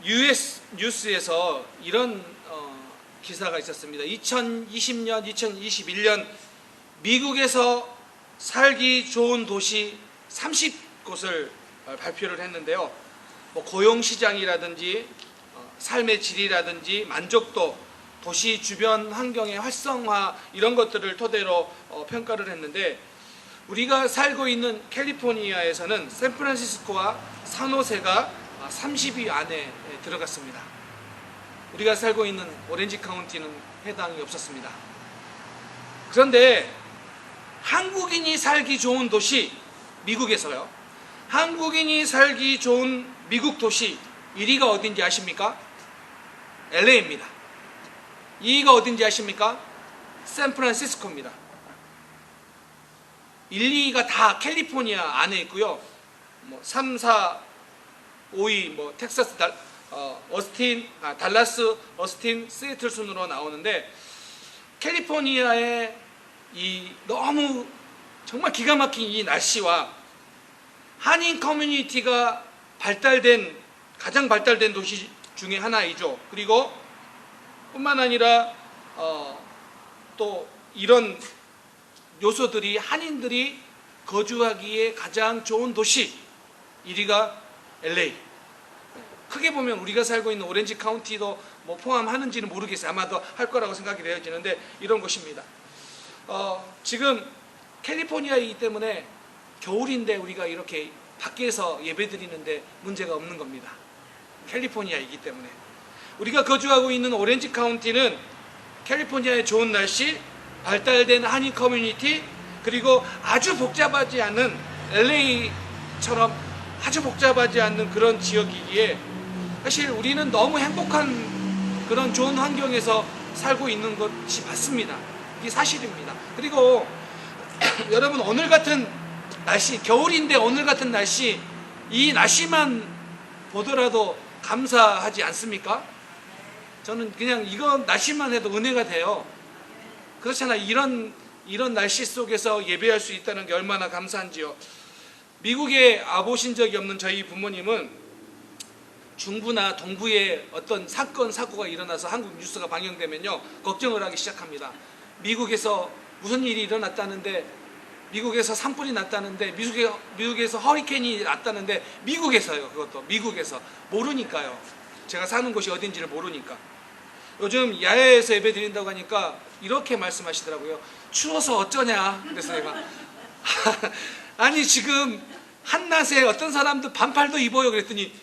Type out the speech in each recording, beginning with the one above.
US 뉴스에서 이런 기사가 있었습니다. 2020년, 2021년 미국에서 살기 좋은 도시 30곳을 발표를 했는데요. 뭐 고용시장이라든지 삶의 질이라든지 만족도, 도시 주변 환경의 활성화 이런 것들을 토대로 평가를 했는데, 우리가 살고 있는 캘리포니아에서는 샌프란시스코와 산호세가 30위 안에 들어갔습니다. 우리가 살고 있는 오렌지 카운티는 해당이 없었습니다. 그런데 한국인이 살기 좋은 도시, 미국에서요, 한국인이 살기 좋은 미국 도시 1위가 어딘지 아십니까? LA입니다. 2위가 어딘지 아십니까? 샌프란시스코입니다. 1, 2위가 다 캘리포니아 안에 있고요. 3, 4, 5위 텍사스, 달라스, 어스틴, 시애틀 순으로 나오는데, 캘리포니아의 이 너무 정말 기가 막힌 이 날씨와 한인 커뮤니티가 가장 발달된 도시 중에 하나이죠. 그리고 뿐만 아니라 또 이런 요소들이 한인들이 거주하기에 가장 좋은 도시 1위가 LA. 크게 보면 우리가 살고 있는 오렌지 카운티도 포함하는지는 모르겠어요. 아마도 할 거라고 생각이 되어지는데 이런 곳입니다. 지금 캘리포니아이기 때문에 겨울인데 우리가 이렇게 밖에서 예배드리는데 문제가 없는 겁니다. 캘리포니아이기 때문에. 우리가 거주하고 있는 오렌지 카운티는 캘리포니아의 좋은 날씨, 발달된 한인 커뮤니티, 그리고 아주 복잡하지 않은 LA처럼 아주 복잡하지 않는 그런 지역이기에 사실 우리는 너무 행복한 그런 좋은 환경에서 살고 있는 것이 맞습니다. 이게 사실입니다. 그리고 여러분, 오늘 같은 날씨, 겨울인데 오늘 같은 날씨, 이 날씨만 보더라도 감사하지 않습니까? 저는 그냥 이거 날씨만 해도 은혜가 돼요. 그렇잖아요. 이런 날씨 속에서 예배할 수 있다는 게 얼마나 감사한지요. 미국에 와보신 적이 없는 저희 부모님은 중부나 동부에 어떤 사건, 사고가 일어나서 한국 뉴스가 방영되면요, 걱정을 하기 시작합니다. 미국에서 무슨 일이 일어났다는데, 미국에서 산불이 났다는데, 미국에서 허리케인이 났다는데, 미국에서요. 그것도 미국에서. 모르니까요. 제가 사는 곳이 어딘지를 모르니까. 요즘 야외에서 예배 드린다고 하니까 이렇게 말씀하시더라고요. 추워서 어쩌냐. 그래서 내가 아니 지금 한낮에 어떤 사람도 반팔도 입어요. 그랬더니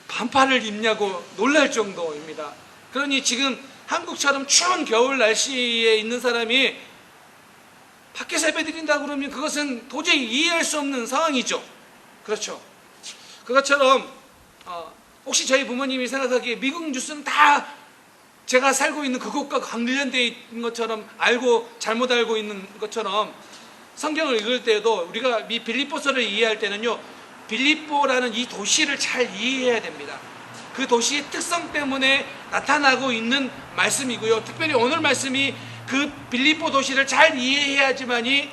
반팔을 입냐고 놀랄 정도입니다. 그러니 지금 한국처럼 추운 겨울 날씨에 있는 사람이 밖에서 예배 드린다고 그러면 그것은 도저히 이해할 수 없는 상황이죠. 그렇죠. 그것처럼 혹시 저희 부모님이 생각하기에 미국 뉴스는 다 제가 살고 있는 그곳과 관련되어 있는 것처럼 잘못 알고 있는 것처럼, 성경을 읽을 때에도 우리가 이 빌립보서를 이해할 때는요, 빌립보라는 이 도시를 잘 이해해야 됩니다. 그 도시의 특성 때문에 나타나고 있는 말씀이고요. 특별히 오늘 말씀이 그 빌립보 도시를 잘 이해해야지만이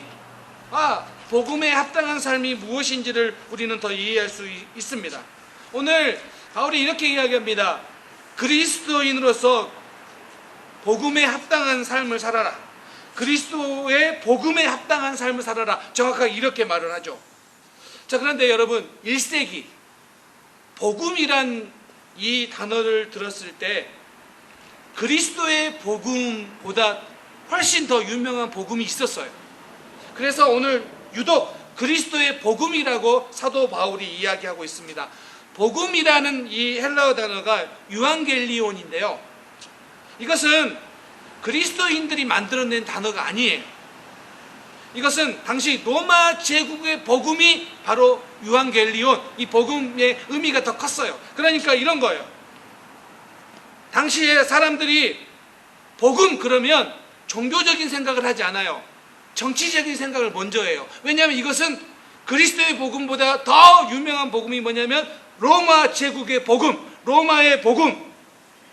복음에 합당한 삶이 무엇인지를 우리는 더 이해할 수 있습니다. 오늘 바울이 이렇게 이야기합니다. 그리스도인으로서 복음에 합당한 삶을 살아라. 그리스도의 복음에 합당한 삶을 살아라. 정확하게 이렇게 말을 하죠. 자, 그런데 여러분, 1세기 복음이란 이 단어를 들었을 때 그리스도의 복음보다 훨씬 더 유명한 복음이 있었어요. 그래서 오늘 유독 그리스도의 복음이라고 사도 바울이 이야기하고 있습니다. 복음이라는 이 헬라어 단어가 유앙겔리온인데요, 이것은 그리스도인들이 만들어낸 단어가 아니에요. 이것은 당시 로마 제국의 복음이 바로 유앙겔리온, 이 복음의 의미가 더 컸어요. 그러니까 이런 거예요. 당시에 사람들이 복음 그러면 종교적인 생각을 하지 않아요. 정치적인 생각을 먼저 해요. 왜냐하면 이것은 그리스도의 복음보다 더 유명한 복음이 뭐냐면 로마 제국의 복음, 로마의 복음,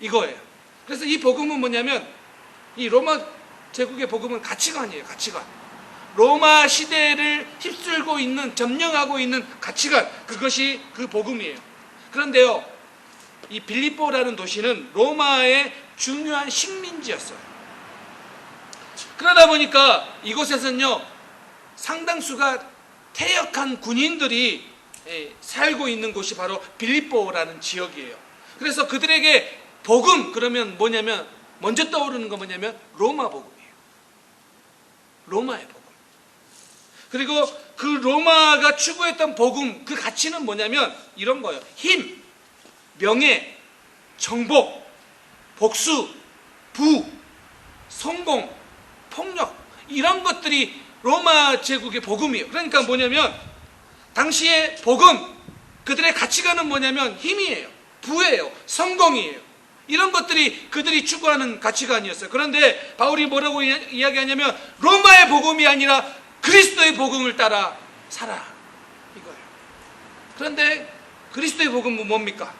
이거예요. 그래서 이 복음은 뭐냐면, 이 로마 제국의 복음은 가치관이에요. 가치관. 로마 시대를 휩쓸고 있는, 점령하고 있는 가치관, 그것이 그 복음이에요. 그런데요, 이 빌립보라는 도시는 로마의 중요한 식민지였어요. 그러다 보니까 이곳에서는요, 상당수가 퇴역한 군인들이 살고 있는 곳이 바로 빌립보라는 지역이에요. 그래서 그들에게 복음 그러면 뭐냐면 먼저 떠오르는 건 뭐냐면 로마 복음이에요. 로마의 복음. 그리고 그 로마가 추구했던 복음 그 가치는 뭐냐면 이런 거예요. 힘, 명예, 정복, 복수, 부, 성공, 폭력, 이런 것들이 로마 제국의 복음이에요. 그러니까 뭐냐면 당시의 복음, 그들의 가치관은 뭐냐면 힘이에요, 부예요, 성공이에요. 이런 것들이 그들이 추구하는 가치관이었어요. 그런데 바울이 뭐라고 이야기하냐면 로마의 복음이 아니라 그리스도의 복음을 따라 살아, 이거예요. 그런데 그리스도의 복음은 뭡니까?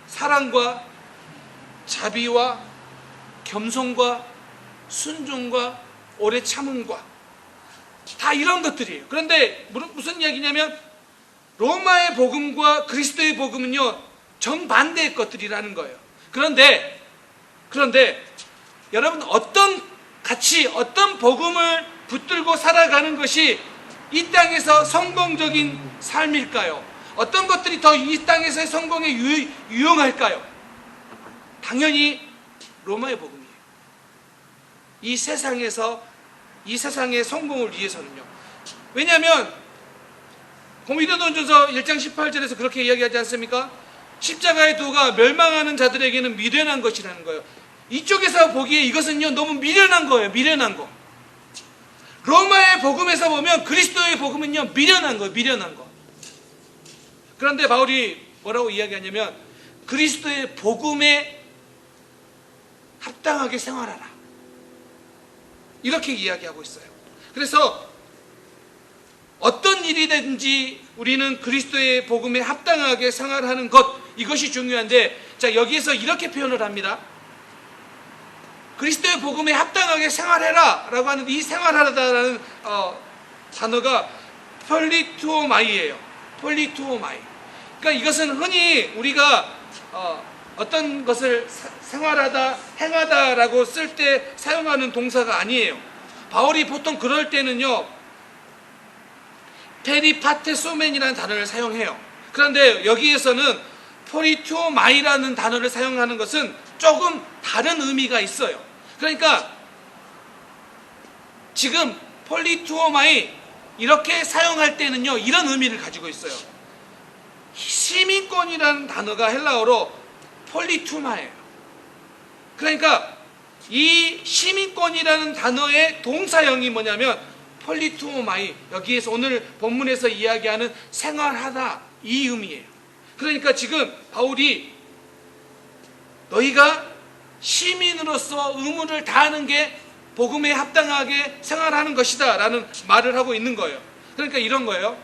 사랑과 자비와 겸손과 순종과 오래 참음과 다 이런 것들이에요. 그런데 무슨 이야기냐면 로마의 복음과 그리스도의 복음은요, 정반대의 것들이라는 거예요. 그런데 여러분, 어떤 가치, 어떤 복음을 붙들고 살아가는 것이 이 땅에서 성공적인 삶일까요? 어떤 것들이 더 이 땅에서의 성공에 유용할까요? 당연히 로마의 복음이에요. 이 세상의 성공을 위해서는요. 왜냐하면 고린도전서 1장 18절에서 그렇게 이야기하지 않습니까? 십자가의 도가 멸망하는 자들에게는 미련한 것이라는 거예요. 이쪽에서 보기에 이것은요, 너무 미련한 거예요. 미련한 거. 로마의 복음에서 보면 그리스도의 복음은요, 미련한 거예요. 미련한 거. 그런데 바울이 뭐라고 이야기하냐면 그리스도의 복음에 합당하게 생활하라, 이렇게 이야기하고 있어요. 그래서 어떤 일이든지 우리는 그리스도의 복음에 합당하게 생활하는 것, 이것이 중요한데, 자, 여기에서 이렇게 표현을 합니다. 그리스도의 복음에 합당하게 생활해라 라고 하는 이 생활하다라는 단어가 폴리투오마이예요. 폴리투오마이. 그러니까 이것은 흔히 우리가 어떤 것을 생활하다, 행하다라고 쓸 때 사용하는 동사가 아니에요. 바울이 보통 그럴 때는요, 페리파테소멘이라는 단어를 사용해요. 그런데 여기에서는 폴리투오마이라는 단어를 사용하는 것은 조금 다른 의미가 있어요. 그러니까 지금 폴리투오마이 이렇게 사용할 때는요, 이런 의미를 가지고 있어요. 시민권이라는 단어가 헬라어로 폴리투마예요. 그러니까 이 시민권이라는 단어의 동사형이 뭐냐면 폴리투오마이, 여기에서 오늘 본문에서 이야기하는 생활하다, 이 의미예요. 그러니까 지금 바울이 너희가 시민으로서 의무를 다하는 게 복음에 합당하게 생활하는 것이다 라는 말을 하고 있는 거예요. 그러니까 이런 거예요.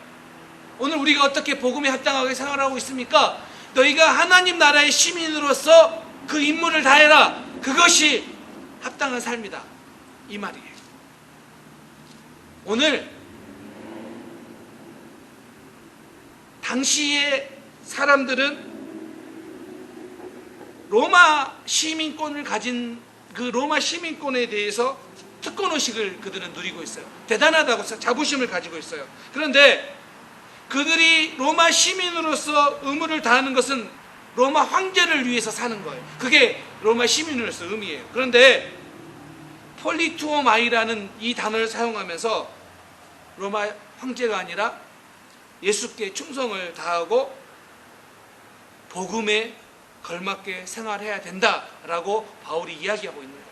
오늘 우리가 어떻게 복음에 합당하게 생활하고 있습니까? 너희가 하나님 나라의 시민으로서 그 임무를 다해라, 그것이 합당한 삶이다, 이 말이에요. 오늘 당시의 사람들은 로마 시민권을 가진 그 로마 시민권에 대해서 특권의식을 그들은 누리고 있어요. 대단하다고 자부심을 가지고 있어요. 그런데 그들이 로마 시민으로서 의무를 다하는 것은 로마 황제를 위해서 사는 거예요. 그게 로마 시민으로서 의미예요. 그런데 폴리투오마이라는 이 단어를 사용하면서 로마 황제가 아니라 예수께 충성을 다하고 복음에 걸맞게 생활해야 된다라고 바울이 이야기하고 있는 거예요.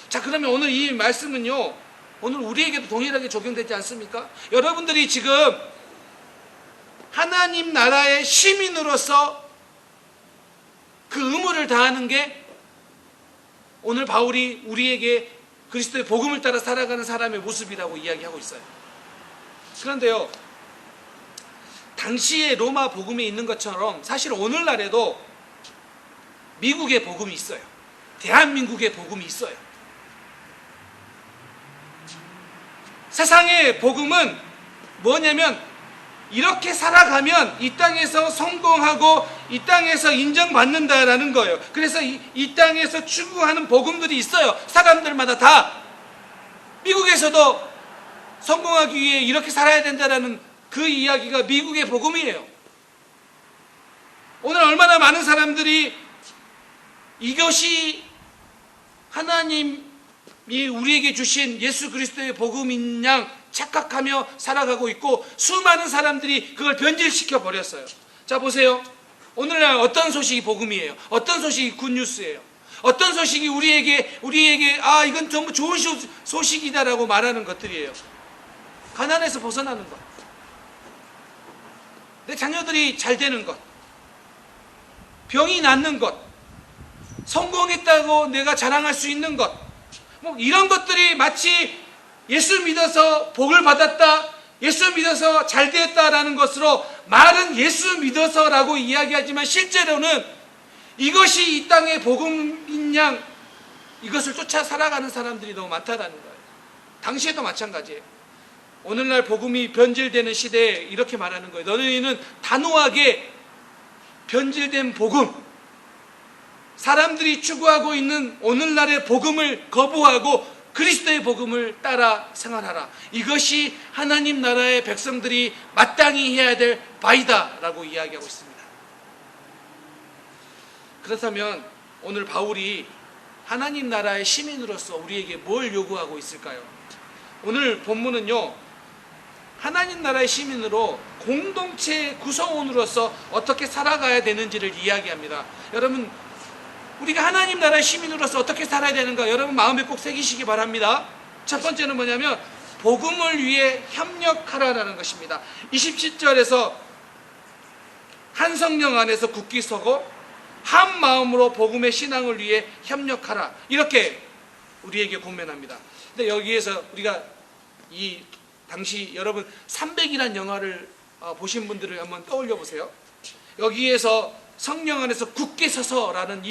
자, 그러면 오늘 이 말씀은요, 오늘 우리에게도 동일하게 적용되지 않습니까? 여러분들이 지금 하나님 나라의 시민으로서 그 의무를 다하는 게 오늘 바울이 우리에게 그리스도의 복음을 따라 살아가는 사람의 모습이라고 이야기하고 있어요. 그런데요, 당시의 로마 복음에 있는 것처럼 사실 오늘날에도 미국의 복음이 있어요. 대한민국의 복음이 있어요. 세상의 복음은 뭐냐면 이렇게 살아가면 이 땅에서 성공하고 이 땅에서 인정받는다라는 거예요. 그래서 이 땅에서 추구하는 복음들이 있어요. 사람들마다 다. 미국에서도 성공하기 위해 이렇게 살아야 된다라는 그 이야기가 미국의 복음이에요. 오늘 얼마나 많은 사람들이 이것이 하나님이 우리에게 주신 예수 그리스도의 복음인 양 착각하며 살아가고 있고, 수많은 사람들이 그걸 변질시켜 버렸어요. 자, 보세요. 오늘날 어떤 소식이 복음이에요? 어떤 소식이 굿뉴스예요? 어떤 소식이 우리에게 이건 정말 좋은 소식이다라고 말하는 것들이에요? 가난에서 벗어나는 것, 내 자녀들이 잘 되는 것, 병이 낫는 것, 성공했다고 내가 자랑할 수 있는 것, 뭐 이런 것들이 마치 예수 믿어서 복을 받았다, 예수 믿어서 잘 되었다라는 것으로 말은 예수 믿어서라고 이야기하지만 실제로는 이것이 이 땅의 복음인 양 이것을 쫓아 살아가는 사람들이 너무 많다라는 거예요. 당시에도 마찬가지예요. 오늘날 복음이 변질되는 시대에 이렇게 말하는 거예요. 너희는 단호하게 변질된 복음, 사람들이 추구하고 있는 오늘날의 복음을 거부하고 그리스도의 복음을 따라 생활하라. 이것이 하나님 나라의 백성들이 마땅히 해야 될 바이다 라고 이야기하고 있습니다. 그렇다면 오늘 바울이 하나님 나라의 시민으로서 우리에게 뭘 요구하고 있을까요? 오늘 본문은요, 하나님 나라의 시민으로 공동체 구성원으로서 어떻게 살아가야 되는지를 이야기합니다. 여러분, 우리가 하나님 나라의 시민으로서 어떻게 살아야 되는가 여러분 마음에 꼭 새기시기 바랍니다. 첫 번째는 뭐냐면 복음을 위해 협력하라라는 것입니다. 27절에서 한 성령 안에서 굳게 서고 한 마음으로 복음의 신앙을 위해 협력하라, 이렇게 우리에게 권면합니다. 근데 여기에서 우리가 이 당시 여러분 300이라는 영화를 보신 분들을 한번 떠올려 보세요. 여기에서 성령 안에서 굳게 서서라는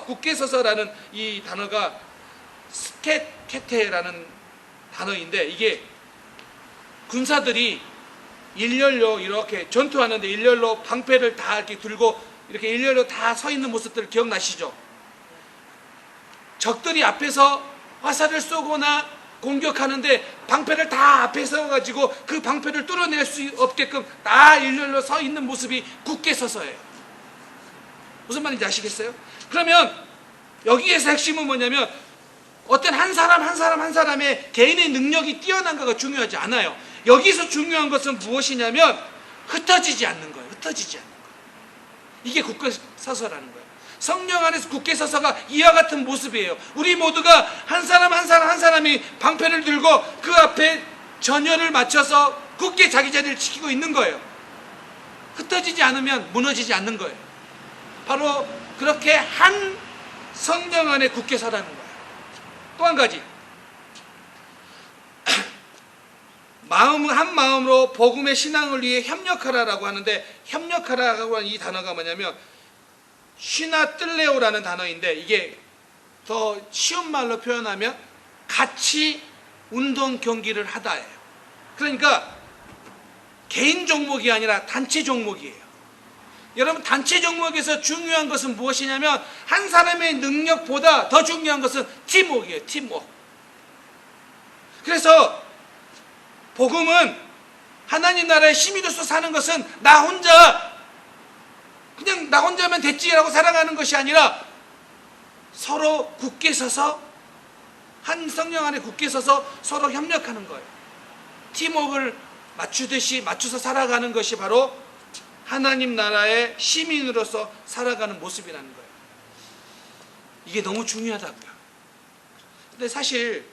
굳게 서서라는 이 단어가 스케테라는 단어인데, 이게 군사들이 일렬로 이렇게 전투하는데 일렬로 방패를 다 이렇게 들고 이렇게 일렬로 다 서 있는 모습들 기억나시죠? 적들이 앞에서 화살을 쏘거나 공격하는데 방패를 다 앞에 세워가지고 그 방패를 뚫어낼 수 없게끔 다 일렬로 서 있는 모습이 굳게 서서예요. 무슨 말인지 아시겠어요? 그러면 여기에서 핵심은 뭐냐면 어떤 한 사람의 개인의 능력이 뛰어난가가 중요하지 않아요. 여기서 중요한 것은 무엇이냐면 흩어지지 않는 거예요. 흩어지지 않는 거예요. 이게 굳게 서서라는 거예요. 성령 안에서 굳게 서서가 이와 같은 모습이에요. 우리 모두가 한 사람이 방패를 들고 그 앞에 전열을 맞춰서 굳게 자기 자리를 지키고 있는 거예요. 흩어지지 않으면 무너지지 않는 거예요. 바로 그렇게 한 성령 안에 굳게 서라는 거예요. 또 한 가지, 한 마음으로 복음의 신앙을 위해 협력하라라고 하는데, 협력하라고 하는 이 단어가 뭐냐면 쉬나뜰레오라는 단어인데, 이게 더 쉬운 말로 표현하면 같이 운동 경기를 하다예요. 그러니까 개인 종목이 아니라 단체 종목이에요. 여러분, 단체 종목에서 중요한 것은 무엇이냐면 한 사람의 능력보다 더 중요한 것은 팀워크예요. 팀워크. 그래서 복음은 하나님 나라의 시민으로서 사는 것은 나 혼자면 됐지라고 살아가는 것이 아니라 서로 굳게 서서 한 성령 안에 굳게 서서 서로 협력하는 거예요. 팀워크를 맞추듯이 맞춰서 살아가는 것이 바로 하나님 나라의 시민으로서 살아가는 모습이라는 거예요. 이게 너무 중요하다고요. 근데 사실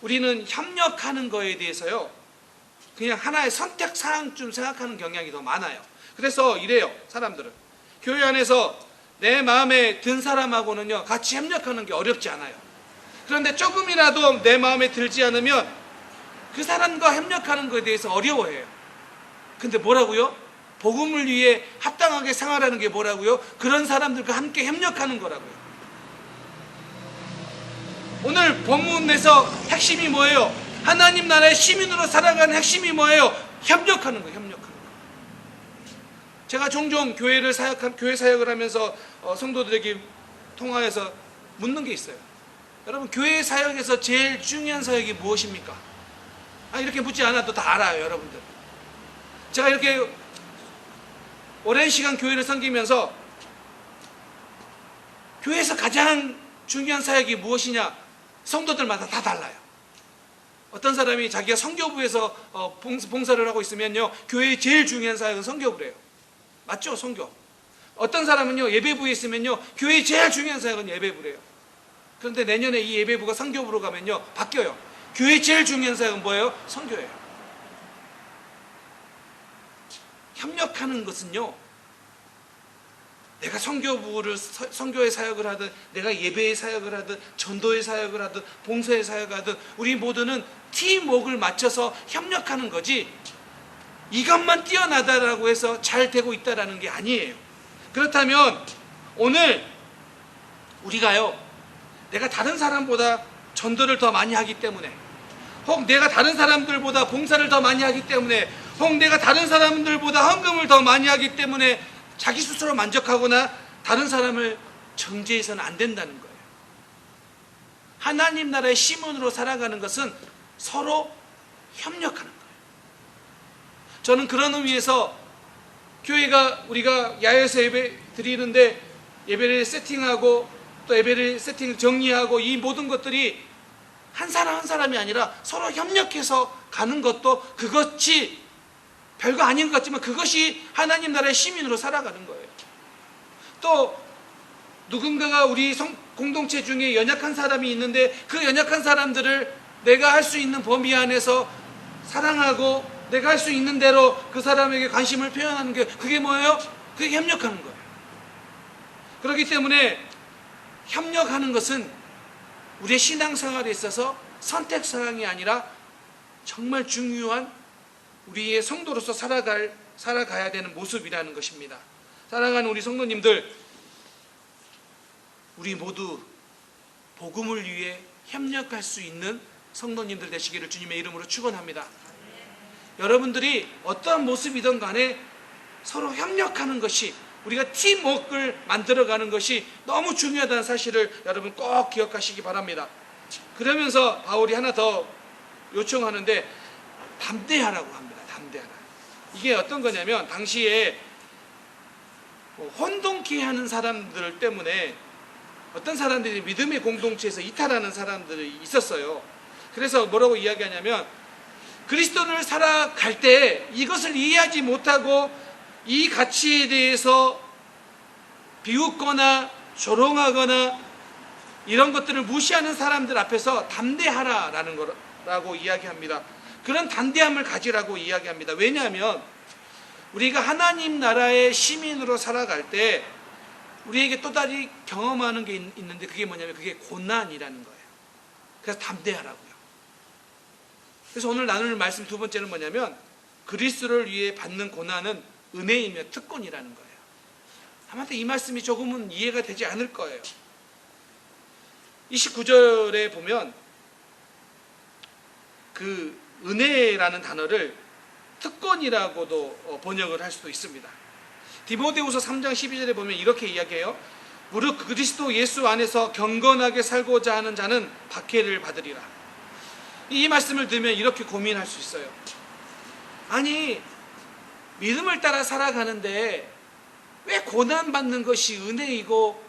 우리는 협력하는 거에 대해서요, 그냥 하나의 선택사항쯤 생각하는 경향이 더 많아요. 그래서 이래요, 사람들은. 교회 안에서 내 마음에 든 사람하고는요, 같이 협력하는 게 어렵지 않아요. 그런데 조금이라도 내 마음에 들지 않으면 그 사람과 협력하는 것에 대해서 어려워해요. 근데 뭐라고요? 복음을 위해 합당하게 생활하는 게 뭐라고요? 그런 사람들과 함께 협력하는 거라고요. 오늘 본문에서 핵심이 뭐예요? 하나님 나라의 시민으로 살아가는 핵심이 뭐예요? 협력하는 거예요. 협력하는 거. 제가 종종 교회 사역을 하면서 성도들에게 통화해서 묻는 게 있어요. 여러분, 교회 사역에서 제일 중요한 사역이 무엇입니까? 이렇게 묻지 않아도 다 알아요, 여러분들. 제가 이렇게 오랜 시간 교회를 섬기면서 교회에서 가장 중요한 사역이 무엇이냐? 성도들마다 다 달라요. 어떤 사람이 자기가 선교부에서 봉사를 하고 있으면요, 교회의 제일 중요한 사역은 선교부래요. 맞죠? 선교. 어떤 사람은요, 예배부에 있으면요, 교회의 제일 중요한 사역은 예배부래요. 그런데 내년에 이 예배부가 선교부로 가면요, 바뀌어요. 교회의 제일 중요한 사역은 뭐예요? 선교예요. 협력하는 것은요, 내가 선교의 사역을 하든, 내가 예배의 사역을 하든, 전도의 사역을 하든, 봉사의 사역을 하든, 우리 모두는 팀워크를 맞춰서 협력하는 거지, 이것만 뛰어나다라고 해서 잘 되고 있다라는 게 아니에요. 그렇다면 오늘 우리가요, 내가 다른 사람보다 전도를 더 많이 하기 때문에, 혹 내가 다른 사람들보다 봉사를 더 많이 하기 때문에, 혹 내가 다른 사람들보다 헌금을 더 많이 하기 때문에 자기 스스로 만족하거나 다른 사람을 정죄해서는 안 된다는 거예요. 하나님 나라의 시민으로 살아가는 것은 서로 협력하는 거예요. 저는 그런 의미에서 교회가 우리가 야외에서 예배 드리는데 예배를 세팅하고 또 예배를 정리하고 이 모든 것들이 한 사람 한 사람이 아니라 서로 협력해서 가는 것도 그것이 별거 아닌 것 같지만 그것이 하나님 나라의 시민으로 살아가는 거예요. 또 누군가가 우리 공동체 중에 연약한 사람이 있는데 그 연약한 사람들을 내가 할 수 있는 범위 안에서 사랑하고 내가 할 수 있는 대로 그 사람에게 관심을 표현하는 게 그게 뭐예요? 그게 협력하는 거예요. 그렇기 때문에 협력하는 것은 우리의 신앙생활에 있어서 선택사항이 아니라 정말 중요한 우리의 성도로서 살아가야 되는 모습이라는 것입니다. 사랑하는 우리 성도님들, 우리 모두 복음을 위해 협력할 수 있는 성도님들 되시기를 주님의 이름으로 축원합니다. 여러분들이 어떠한 모습이든 간에 서로 협력하는 것이, 우리가 팀워크를 만들어가는 것이 너무 중요하다는 사실을 여러분 꼭 기억하시기 바랍니다. 그러면서 바울이 하나 더 요청하는데 담대하라고 합니다. 담대하라. 이게 어떤 거냐면 당시에 혼동케 하는 사람들 때문에 어떤 사람들이 믿음의 공동체에서 이탈하는 사람들이 있었어요. 그래서 뭐라고 이야기하냐면 그리스도를 살아갈 때 이것을 이해하지 못하고 이 가치에 대해서 비웃거나 조롱하거나 이런 것들을 무시하는 사람들 앞에서 담대하라라는 거라고 이야기합니다. 그런 담대함을 가지라고 이야기합니다. 왜냐하면 우리가 하나님 나라의 시민으로 살아갈 때 우리에게 또 다른 경험하는 게 있는데 그게 뭐냐면 그게 고난이라는 거예요. 그래서 담대하라고요. 그래서 오늘 나눌 말씀 두 번째는 뭐냐면 그리스도를 위해 받는 고난은 은혜이며 특권이라는 거예요. 아마도 이 말씀이 조금은 이해가 되지 않을 거예요. 29절에 보면 그 은혜라는 단어를 특권이라고도 번역을 할 수도 있습니다. 디모데후서 3장 12절에 보면 이렇게 이야기해요. 무릇 그리스도 예수 안에서 경건하게 살고자 하는 자는 박해를 받으리라. 이 말씀을 들으면 이렇게 고민할 수 있어요. 아니, 믿음을 따라 살아가는데 왜 고난받는 것이 은혜이고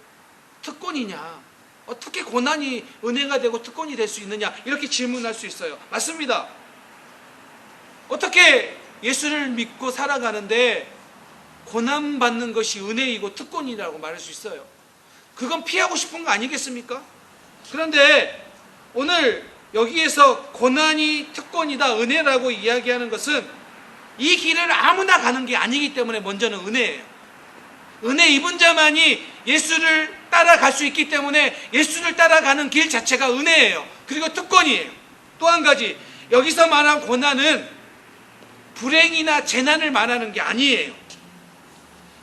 특권이냐? 어떻게 고난이 은혜가 되고 특권이 될 수 있느냐? 이렇게 질문할 수 있어요. 맞습니다. 어떻게 예수를 믿고 살아가는데 고난받는 것이 은혜이고 특권이라고 말할 수 있어요? 그건 피하고 싶은 거 아니겠습니까? 그런데 오늘 여기에서 고난이 특권이다, 은혜라고 이야기하는 것은 이 길을 아무나 가는 게 아니기 때문에 먼저는 은혜예요. 은혜 입은 자만이 예수를 따라갈 수 있기 때문에 예수를 따라가는 길 자체가 은혜예요. 그리고 특권이에요. 또 한 가지, 여기서 말한 고난은 불행이나 재난을 말하는 게 아니에요.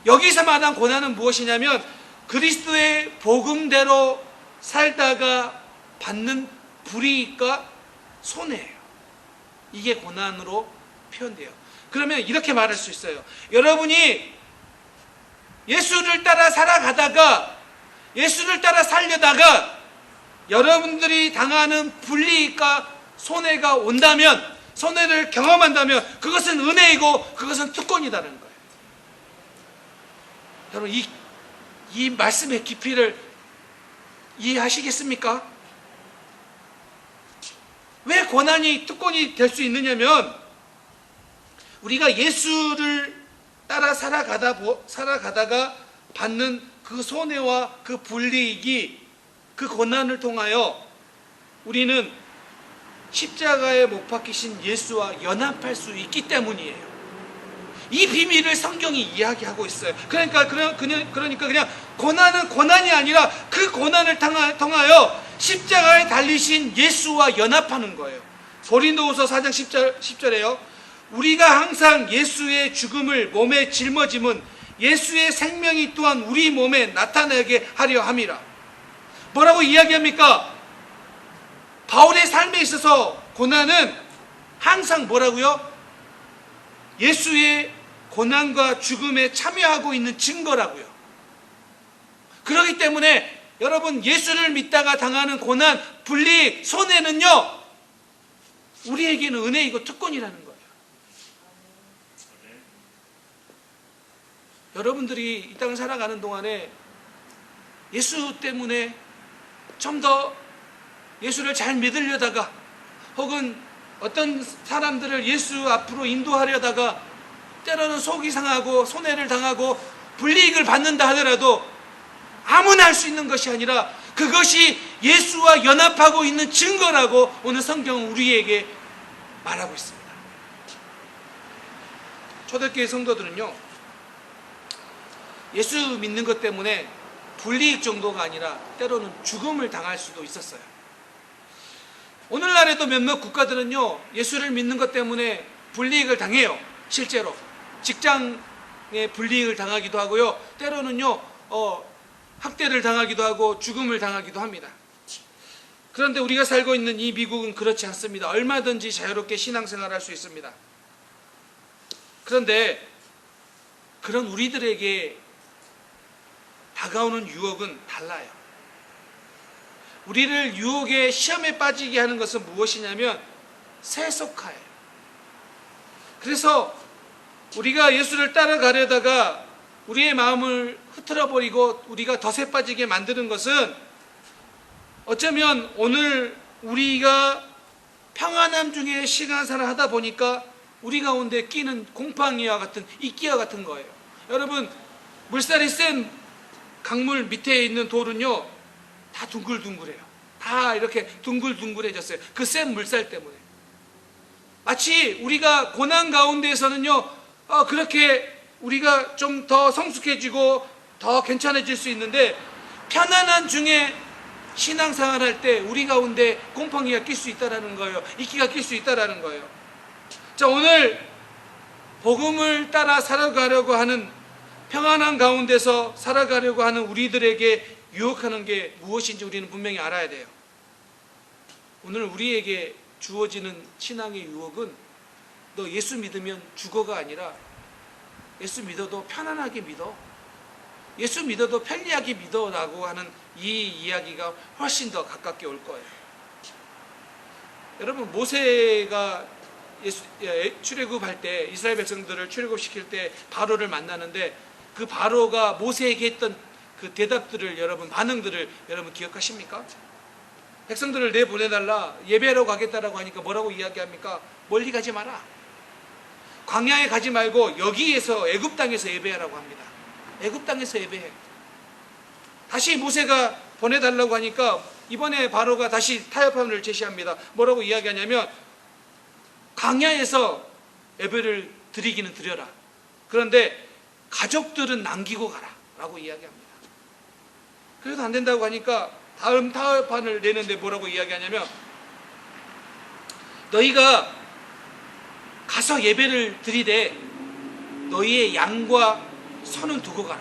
여기서 말한 고난은 무엇이냐면 그리스도의 복음대로 살다가 받는 불이익과 손해예요. 이게 고난으로 표현돼요. 그러면 이렇게 말할 수 있어요. 여러분이 예수를 따라 살아가다가, 예수를 따라 살려다가 여러분들이 당하는 불이익과 손해가 온다면, 손해를 경험한다면 그것은 은혜이고 그것은 특권이라는 거예요. 여러분, 이 말씀의 깊이를 이해하시겠습니까? 왜 고난이 특권이 될 수 있느냐면, 우리가 예수를 따라 살아가다가 받는 그 손해와 그 불이익이, 그 고난을 통하여 우리는 십자가에 못 박히신 예수와 연합할 수 있기 때문이에요. 이 비밀을 성경이 이야기하고 있어요. 그러니까 그냥 고난은 고난이 아니라 그 고난을 통하여 십자가에 달리신 예수와 연합하는 거예요. 고린도후서 4장 10절에요. 우리가 항상 예수의 죽음을 몸에 짊어짐은 예수의 생명이 또한 우리 몸에 나타나게 하려 함이라. 뭐라고 이야기합니까? 바울의 삶에 있어서 고난은 항상 뭐라고요? 예수의 고난과 죽음에 참여하고 있는 증거라고요. 그렇기 때문에 여러분, 예수를 믿다가 당하는 고난, 불이익, 손해는요, 우리에게는 은혜이고 특권이라는 거예요. 여러분들이 이 땅을 살아가는 동안에 예수 때문에 좀 더 예수를 잘 믿으려다가, 혹은 어떤 사람들을 예수 앞으로 인도하려다가 때로는 속이 상하고 손해를 당하고 불이익을 받는다 하더라도 아무나 할 수 있는 것이 아니라 그것이 예수와 연합하고 있는 증거라고 오늘 성경은 우리에게 말하고 있습니다. 초대교회 성도들은요, 예수 믿는 것 때문에 불이익 정도가 아니라 때로는 죽음을 당할 수도 있었어요. 오늘날에도 몇몇 국가들은요, 예수를 믿는 것 때문에 불이익을 당해요. 실제로 직장에 불이익을 당하기도 하고요, 때로는요 학대를 당하기도 하고 죽음을 당하기도 합니다. 그런데 우리가 살고 있는 이 미국은 그렇지 않습니다. 얼마든지 자유롭게 신앙생활을 할 수 있습니다. 그런데 그런 우리들에게 다가오는 유혹은 달라요. 우리를 유혹의 시험에 빠지게 하는 것은 무엇이냐면 세속화예요. 그래서 우리가 예수를 따라가려다가 우리의 마음을 흐트러버리고 우리가 덫에 빠지게 만드는 것은, 어쩌면 오늘 우리가 평안함 중에 시간생활을 하다 보니까 우리 가운데 끼는 곰팡이와 같은, 이끼와 같은 거예요. 여러분, 물살이 센 강물 밑에 있는 돌은요, 다 둥글둥글해요. 다 이렇게 둥글둥글해졌어요. 그 센 물살 때문에. 마치 우리가 고난 가운데에서는요, 그렇게 우리가 좀 더 성숙해지고 더 괜찮아질 수 있는데, 편안한 중에 신앙생활 할 때 우리 가운데 곰팡이가 낄 수 있다라는 거예요. 이끼가 낄 수 있다라는 거예요. 자, 오늘 복음을 따라 살아가려고 하는, 평안한 가운데서 살아가려고 하는 우리들에게 유혹하는 게 무엇인지 우리는 분명히 알아야 돼요. 오늘 우리에게 주어지는 신앙의 유혹은, 너 예수 믿으면 죽어가 아니라 예수 믿어도 편안하게 믿어, 예수 믿어도 편리하게 믿어라고 하는 이 이야기가 훨씬 더 가깝게 올 거예요. 여러분, 모세가 출애굽할 때, 이스라엘 백성들을 출애굽시킬 때 바로를 만나는데, 그 바로가 모세에게 했던 그 대답들을, 여러분, 반응들을 여러분 기억하십니까? 백성들을 내보내달라, 예배하러 가겠다라고 하니까 뭐라고 이야기합니까? 멀리 가지 마라, 광야에 가지 말고 여기에서, 애굽 땅에서 예배하라고 합니다. 애굽 땅에서 예배해. 다시 모세가 보내달라고 하니까 이번에 바로가 다시 타협함을 제시합니다. 뭐라고 이야기하냐면, 광야에서 예배를 드리기는 드려라, 그런데 가족들은 남기고 가라 라고 이야기합니다. 그래도 안 된다고 하니까 다음 타협안을 내는데 뭐라고 이야기하냐면, 너희가 가서 예배를 드리되 너희의 양과 소는 두고 가라.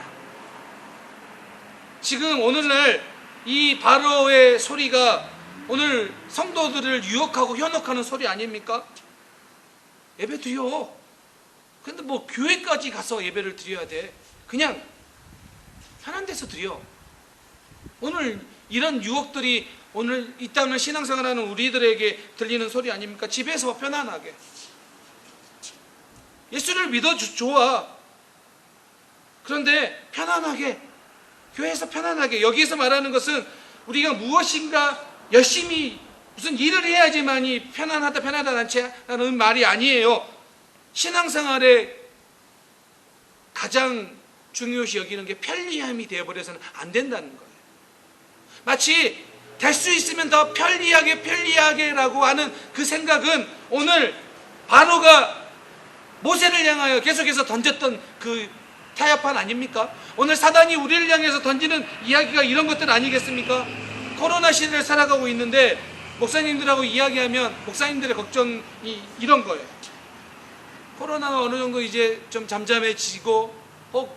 지금 오늘날 이 바로의 소리가 오늘 성도들을 유혹하고 현혹하는 소리 아닙니까? 예배 드려, 근데 뭐 교회까지 가서 예배를 드려야 돼? 그냥 편한 데서 드려. 오늘 이런 유혹들이 오늘 이 땅을 신앙생활하는 우리들에게 들리는 소리 아닙니까? 집에서 편안하게. 예수를 믿어 좋아. 그런데 편안하게, 교회에서 편안하게. 여기에서 말하는 것은 우리가 무엇인가 열심히 무슨 일을 해야지만이 편안하다 않지라는 말이 아니에요. 신앙생활에 가장 중요시 여기는 게 편리함이 되어버려서는 안 된다는 거예요. 마치 될 수 있으면 더 편리하게라고 하는 그 생각은 오늘 바로가 모세를 향하여 계속해서 던졌던 그 타협판 아닙니까? 오늘 사단이 우리를 향해서 던지는 이야기가 이런 것들 아니겠습니까? 코로나 시대를 살아가고 있는데 목사님들하고 이야기하면 목사님들의 걱정이 이런 거예요. 코로나가 어느 정도 이제 좀 잠잠해지고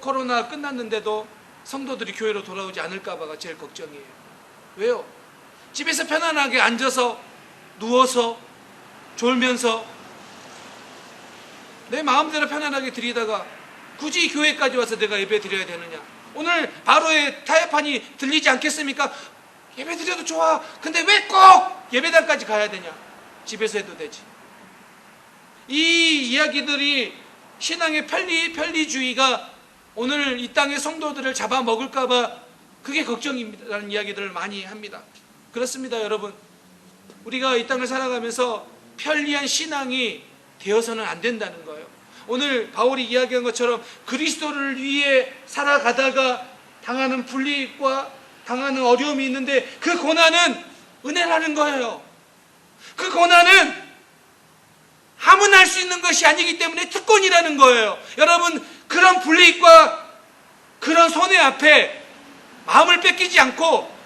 코로나 끝났는데도 성도들이 교회로 돌아오지 않을까봐가 제일 걱정이에요. 왜요? 집에서 편안하게 앉아서 누워서 졸면서 내 마음대로 편안하게 드리다가 굳이 교회까지 와서 내가 예배 드려야 되느냐? 오늘 바로의 타협판이 들리지 않겠습니까? 예배 드려도 좋아. 근데 왜 꼭 예배당까지 가야 되냐? 집에서 해도 되지. 이 이야기들이 신앙의 편리주의가 오늘 이 땅의 성도들을 잡아먹을까봐 그게 걱정입니다라는 이야기들을 많이 합니다. 그렇습니다, 여러분. 우리가 이 땅을 살아가면서 편리한 신앙이 되어서는 안 된다는 거예요. 오늘 바울이 이야기한 것처럼 그리스도를 위해 살아가다가 당하는 불이익과 당하는 어려움이 있는데 그 고난은 은혜라는 거예요. 그 고난은 아무나 할 수 있는 것이 아니기 때문에 특권이라는 거예요. 여러분, 그런 불이익과 그런 손해 앞에 마음을 뺏기지 않고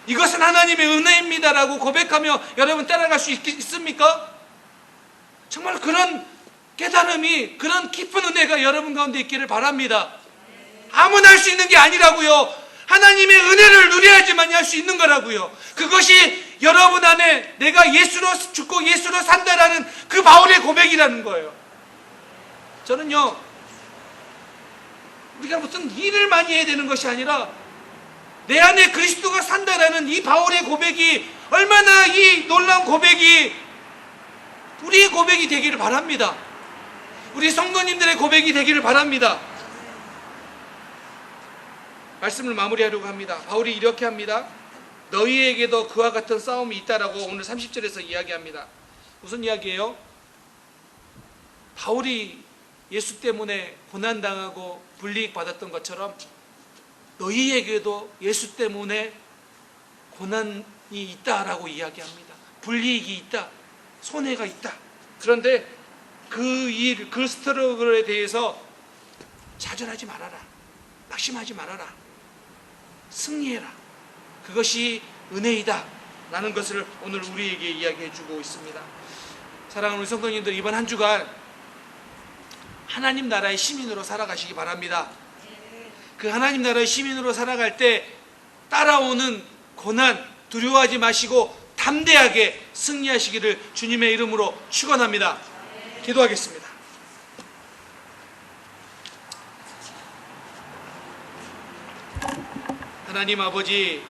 이것은 하나님의 은혜입니다라고 고백하며 여러분 따라갈 수 있습니까? 정말 그런 깨달음이, 그런 깊은 은혜가 여러분 가운데 있기를 바랍니다. 아무나 할 수 있는 게 아니라고요. 하나님의 은혜를 누려야지만 할 수 있는 거라고요. 그것이 여러분 안에 내가 예수로 죽고 예수로 산다라는 그 바울의 고백이라는 거예요. 저는요, 우리가 무슨 일을 많이 해야 되는 것이 아니라 내 안에 그리스도가 산다라는 이 바울의 고백이 얼마나 이 놀라운 고백이 우리의 고백이 되기를 바랍니다. 우리 성도님들의 고백이 되기를 바랍니다. 말씀을 마무리하려고 합니다. 바울이 이렇게 합니다. 너희에게도 그와 같은 싸움이 있다라고 오늘 30절에서 이야기합니다. 무슨 이야기예요? 바울이 예수 때문에 고난당하고 불이익 받았던 것처럼 너희에게도 예수 때문에 고난이 있다라고 이야기합니다. 불이익이 있다. 손해가 있다. 그런데 그 일, 그 스트러글에 대해서 좌절하지 말아라. 낙심하지 말아라. 승리해라. 그것이 은혜이다 라는 것을 오늘 우리에게 이야기해 주고 있습니다. 사랑하는 우리 성도님들, 이번 한 주간 하나님 나라의 시민으로 살아가시기 바랍니다. 그 하나님 나라의 시민으로 살아갈 때 따라오는 고난 두려워하지 마시고 담대하게 승리하시기를 주님의 이름으로 축원합니다. 기도하겠습니다. 하나님 아버지,